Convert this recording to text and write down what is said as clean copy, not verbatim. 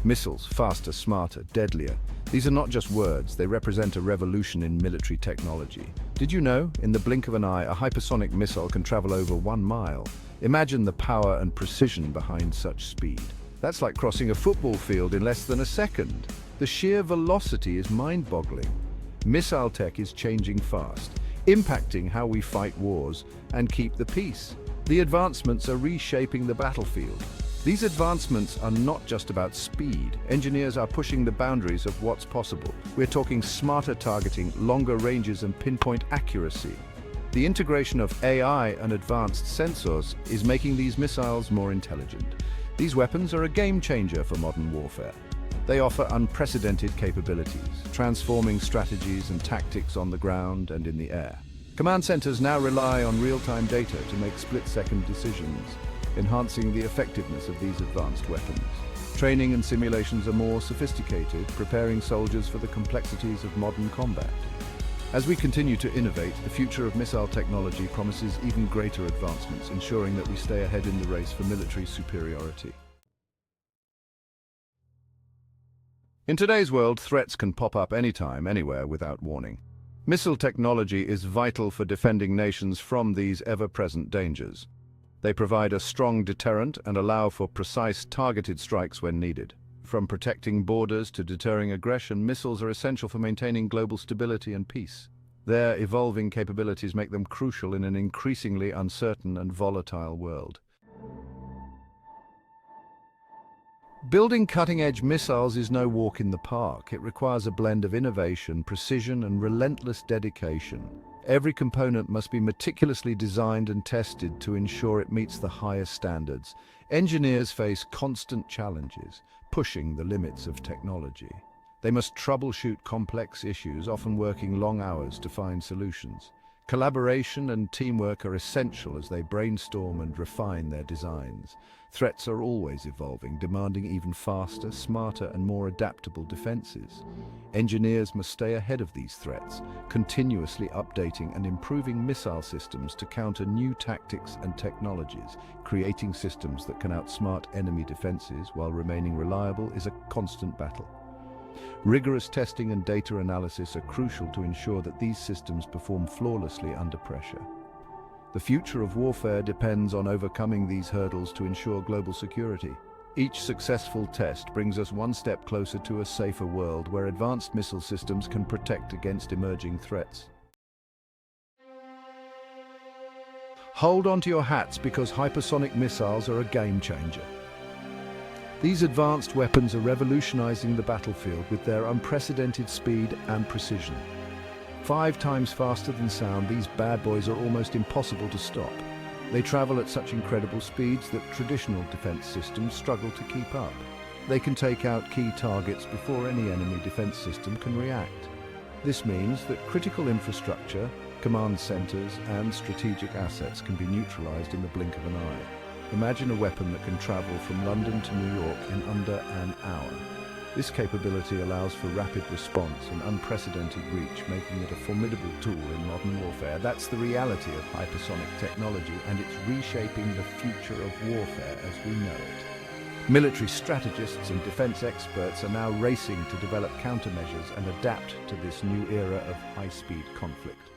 Missiles, faster, smarter, deadlier. These are not just words, they represent a revolution in military technology. Did you know, in the blink of an eye, a hypersonic missile can travel over 1 mile? Imagine the power and precision behind such speed. That's like crossing a football field in less than a second. The sheer velocity is mind-boggling. Missile tech is changing fast, impacting how we fight wars and keep the peace. The advancements are reshaping the battlefield. These advancements are not just about speed. Engineers are pushing the boundaries of what's possible. We're talking smarter targeting, longer ranges, and pinpoint accuracy. The integration of AI and advanced sensors is making these missiles more intelligent. These weapons are a game changer for modern warfare. They offer unprecedented capabilities, transforming strategies and tactics on the ground and in the air. Command centers now rely on real-time data to make split-second decisions, enhancing the effectiveness of these advanced weapons. Training and simulations are more sophisticated, preparing soldiers for the complexities of modern combat. As we continue to innovate, the future of missile technology promises even greater advancements, ensuring that we stay ahead in the race for military superiority. In today's world, threats can pop up anytime, anywhere, without warning. Missile technology is vital for defending nations from these ever-present dangers. They provide a strong deterrent and allow for precise, targeted strikes when needed. From protecting borders to deterring aggression, missiles are essential for maintaining global stability and peace. Their evolving capabilities make them crucial in an increasingly uncertain and volatile world. Building cutting-edge missiles is no walk in the park. It requires a blend of innovation, precision, and relentless dedication. Every component must be meticulously designed and tested to ensure it meets the highest standards. Engineers face constant challenges, pushing the limits of technology. They must troubleshoot complex issues, often working long hours to find solutions. Collaboration and teamwork are essential as they brainstorm and refine their designs. Threats are always evolving, demanding even faster, smarter, and more adaptable defenses. Engineers must stay ahead of these threats, continuously updating and improving missile systems to counter new tactics and technologies. Creating systems that can outsmart enemy defenses while remaining reliable is a constant battle. Rigorous testing and data analysis are crucial to ensure that these systems perform flawlessly under pressure. The future of warfare depends on overcoming these hurdles to ensure global security. Each successful test brings us one step closer to a safer world where advanced missile systems can protect against emerging threats. Hold on to your hats because hypersonic missiles are a game changer. These advanced weapons are revolutionizing the battlefield with their unprecedented speed and precision. 5 times faster than sound, these bad boys are almost impossible to stop. They travel at such incredible speeds that traditional defense systems struggle to keep up. They can take out key targets before any enemy defense system can react. This means that critical infrastructure, command centers, and strategic assets can be neutralized in the blink of an eye. Imagine a weapon that can travel from London to New York in under an hour. This capability allows for rapid response and unprecedented reach, making it a formidable tool in modern warfare. That's the reality of hypersonic technology, and it's reshaping the future of warfare as we know it. Military strategists and defense experts are now racing to develop countermeasures and adapt to this new era of high-speed conflict.